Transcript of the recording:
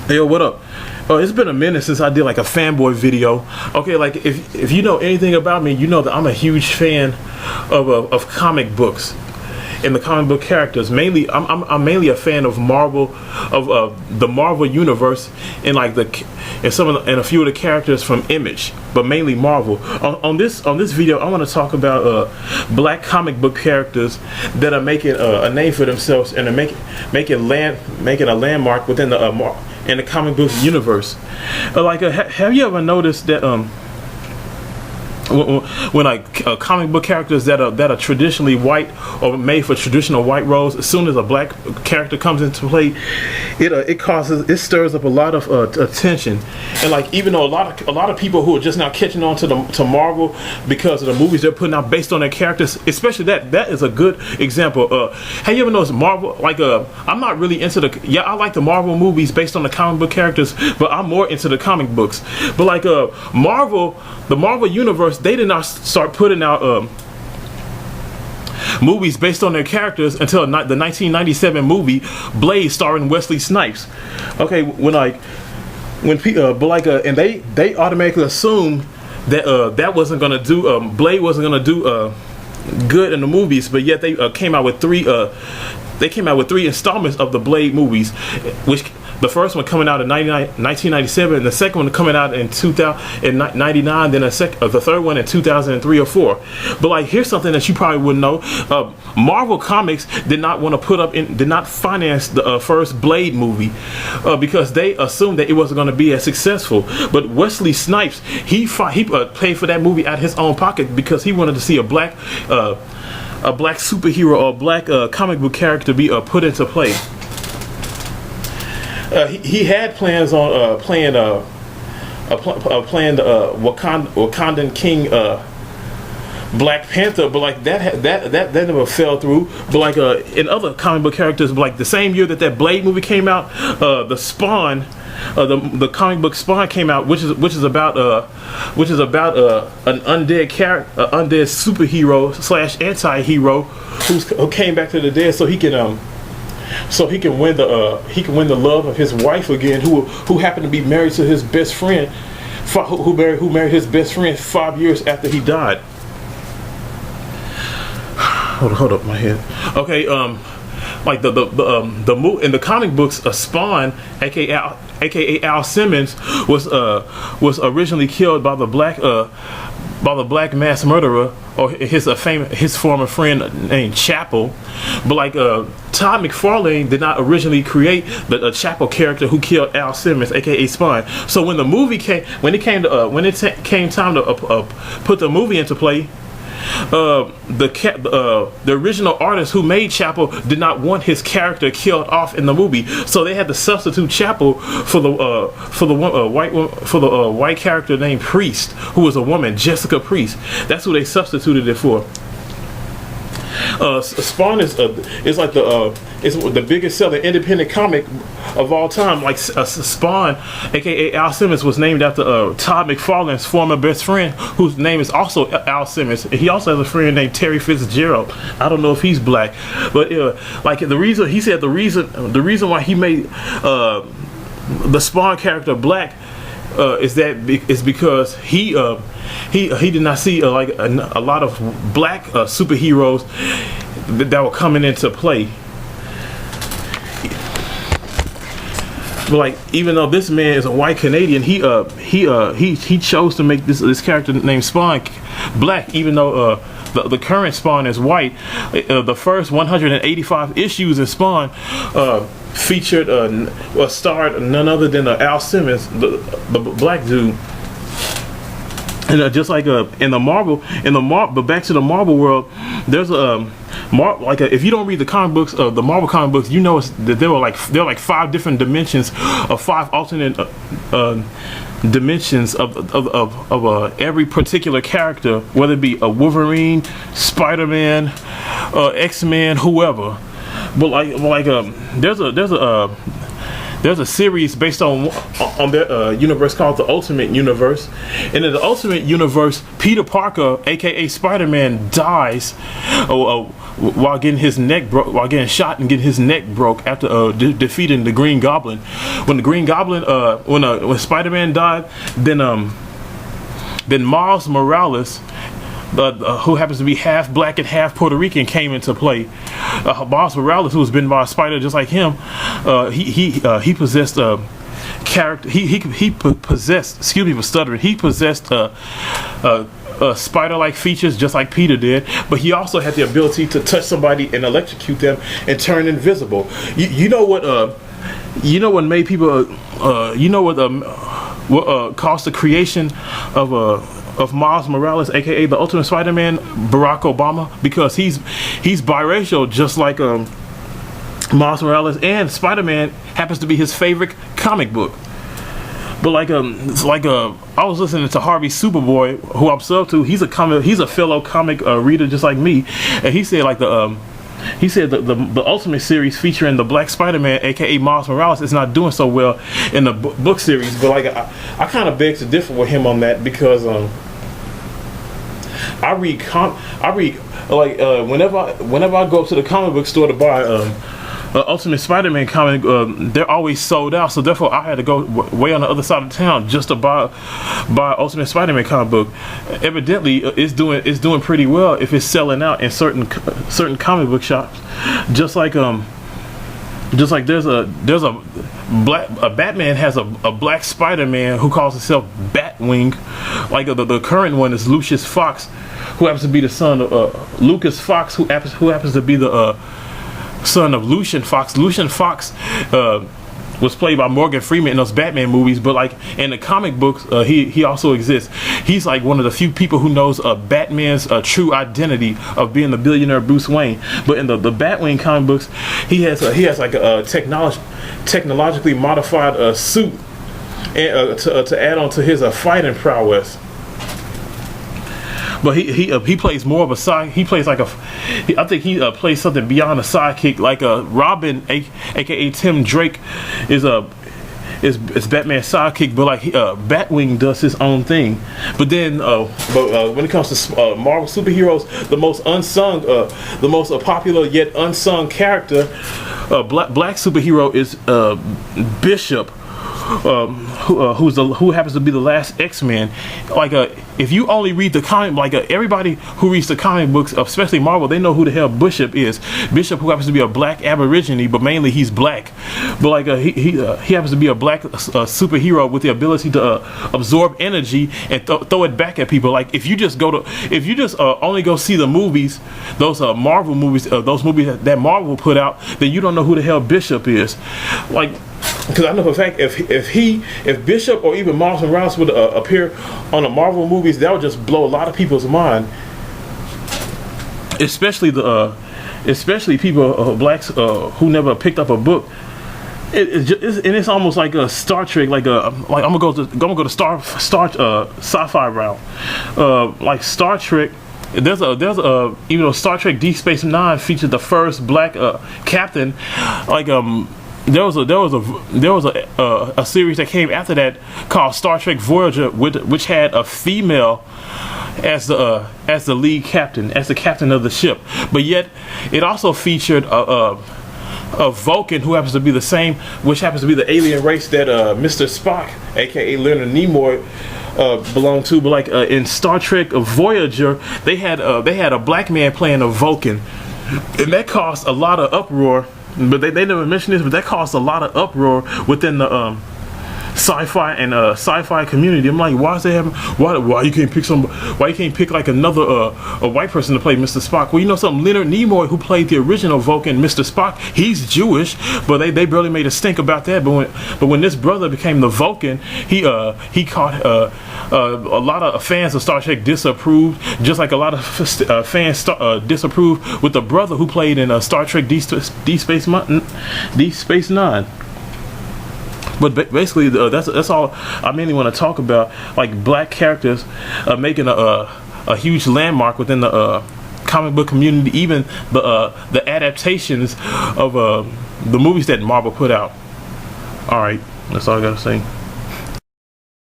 Hey, yo, what up? It's been a minute since I did like a fanboy video. Okay, like if you know anything about me, you know that I'm a huge fan of comic books and the comic book characters. Mainly, I'm mainly a fan of Marvel, of the Marvel universe, and like and a few of the characters from Image, but mainly Marvel. On this video, I want to talk about black comic book characters that are making a name for themselves and are making a landmark within the in the comic book universe. Have you ever noticed that when like comic book characters that are traditionally white or made for traditional white roles, as soon as a black character comes into play, it stirs up a lot of attention. And like, even though a lot of people who are just now catching on to Marvel because of the movies they're putting out based on their characters, especially that is a good example. Have you ever noticed Marvel? Like, I'm not really into I like the Marvel movies based on the comic book characters, but I'm more into the comic books. But like the Marvel universe, they did not start putting out movies based on their characters until the 1997 movie Blade, starring Wesley Snipes. Okay, and they automatically assumed that that wasn't gonna do Blade wasn't gonna do good in the movies, but yet they came out with three installments of the Blade movies, which the first one coming out in 1997, and the second one coming out in 1999, then the third one in 2003 or 4. But like, here's something that you probably wouldn't know: Marvel Comics did not finance the first Blade movie because they assumed that it wasn't going to be as successful. But Wesley Snipes, he paid for that movie out of his own pocket because he wanted to see a black superhero or a black comic book character be put into play. He had plans on playing the Wakandan King, Black Panther, but like that never fell through. But like in other comic book characters, like the same year that Blade movie came out, the Spawn, the comic book Spawn came out, which is about an undead superhero / anti-hero who came back to the dead so he can win the love of his wife again, who happened to be married to his best friend, who married his best friend 5 years after he died. Hold up my head. Okay, like in the comic books, Spawn, aka Al Simmons, was originally killed by the black mass murderer, or his former friend named Chapel. But like Todd McFarlane did not originally create the Chapel character who killed Al Simmons, aka Spawn. So when it came time to put the movie into play, the original artist who made Chapel did not want his character killed off in the movie, so they had to substitute Chapel for the white character named Priest, who was a woman, Jessica Priest. That's who they substituted it for. Spawn is like the biggest selling independent comic of all time. Like Spawn, aka Al Simmons, was named after Todd McFarlane's former best friend, whose name is also Al Simmons. He also has a friend named Terry Fitzgerald. I don't know if he's black, but like the reason why he made the Spawn character black is because he did not see a lot of black superheroes that were coming into play. But like, even though this man is a white Canadian, he chose to make this character named Spawn black, even though the current Spawn is white. The first 185 issues of Spawn featured starred none other than Al Simmons, the black dude. And just like but back to the Marvel world, there's if you don't read the comic books of the Marvel comic books, you know that there are like 5 different dimensions, of 5 alternate dimensions of every particular character, whether it be a Wolverine, Spider-Man, X-Men, whoever. But there's there's a series based on their universe called the Ultimate Universe, and in the Ultimate Universe, Peter Parker, aka Spider-Man, dies while getting his neck broke, while getting shot and getting his neck broke after defeating the Green Goblin. When the Green Goblin, when Spider-Man died, then Miles Morales, who happens to be half black and half Puerto Rican, came into play. Miles Morales, who was bitten by a spider just like him, he possessed character. He possessed. Excuse me for stuttering. He possessed spider-like features just like Peter did, but he also had the ability to touch somebody and electrocute them and turn invisible. You know what made people. What caused the creation of Miles Morales, aka the Ultimate Spider-Man, Barack Obama, because he's biracial, just like Miles Morales, and Spider-Man happens to be his favorite comic book. But I was listening to Harvey Superboy, who I'm sub to. He's a fellow comic reader just like me, and he said the Ultimate series featuring the Black Spider-Man, aka Miles Morales, is not doing so well in the book series. But I kind of beg to differ with him on that, because whenever I go up to the comic book store to buy Ultimate Spider-Man comic, they're always sold out. So therefore, I had to go way on the other side of town just to buy Ultimate Spider-Man comic book. Evidently, it's doing pretty well if it's selling out in certain comic book shops. Just like there's a Batman has a black Spider-Man who calls himself Batwing. Like the current one is Lucius Fox, who happens to be the son of Lucas Fox, who happens to be the son of Lucian Fox. Lucian Fox was played by Morgan Freeman in those Batman movies, but like in the comic books, he also exists. He's like one of the few people who knows Batman's true identity of being the billionaire Bruce Wayne. But in the Batwing comic books, he has like a technologically modified suit, and to add on to his fighting prowess. But he plays more of a side. He plays like I think he plays something beyond a sidekick. Like Robin, aka Tim Drake, is Batman's sidekick. But like Batwing does his own thing. But then, when it comes to Marvel superheroes, the most unsung, the most popular yet unsung character, black superhero is Bishop. Who happens to be the last X-Men. Like if you only read the comic, like everybody who reads the comic books, especially Marvel, they know who the hell Bishop is. Bishop, who happens to be a black Aborigine, but mainly he's black. But like he happens to be a black superhero with the ability to absorb energy and throw it back at people. Like if you just only go see the movies, those Marvel movies, those movies that Marvel put out, then you don't know who the hell Bishop is. Like, because I know for a fact if Bishop or even Miles Morales would appear on the Marvel movies, that would just blow a lot of people's mind. Especially people blacks who never picked up a book. It's almost like a Star Trek. Like I'm gonna go to Star sci-fi route. Like Star Trek. There's a even though Star Trek Deep Space Nine featured the first black captain. Like there was a series that came after that called Star Trek Voyager, which had a female as the lead captain, as the captain of the ship. But yet it also featured a Vulcan who happens to be the alien race that Mr. Spock, aka Leonard Nimoy, belonged to. But like in Star Trek Voyager, they had a black man playing a Vulcan, and that caused a lot of uproar. But they never mentioned this, but that caused a lot of uproar within the sci-fi community. I'm like, why is they having why you can't pick like another a white person to play Mr. Spock? Well, you know something, Leonard Nimoy, who played the original Vulcan, Mr. Spock, he's Jewish, but they barely made a stink about that. But when this brother became the Vulcan, he caught a lot of fans of Star Trek disapproved, just like a lot of fans disapproved with the brother who played in Star Trek Deep Space Nine. But basically, that's all I mainly want to talk about. Like black characters making a huge landmark within the comic book community, even the adaptations of the movies that Marvel put out. All right, that's all I gotta say.